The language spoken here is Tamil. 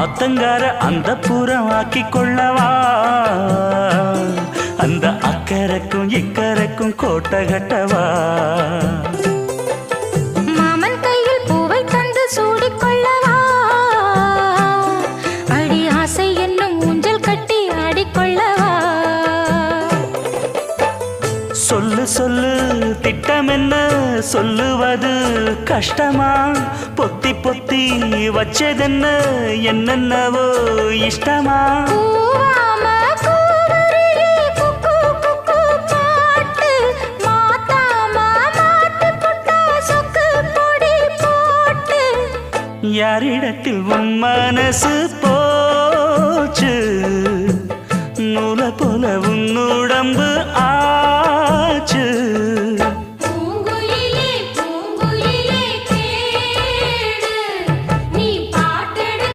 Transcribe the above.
ஆத்தங்கார அந்த புறம் ஆக்கி கொள்ளவா அந்த அக்கறைக்கும் இக்கரைக்கும் கோட்டை கட்டவா மாமன் கையில் பூவை தந்து சூடிக்கொள்ளவா அடி ஆசை என்னும் ஊஞ்சல் கட்டி ஆடிக்கொள்ளவா சொல்லு சொல்லு திட்டம் என்ன சொல்லுவது கஷ்டமா பொத்தி பொத்தி வச்சதென்ன என்னென்னவோ இஷ்டமா யாரிடத்தில் உன் மனசு போச்சு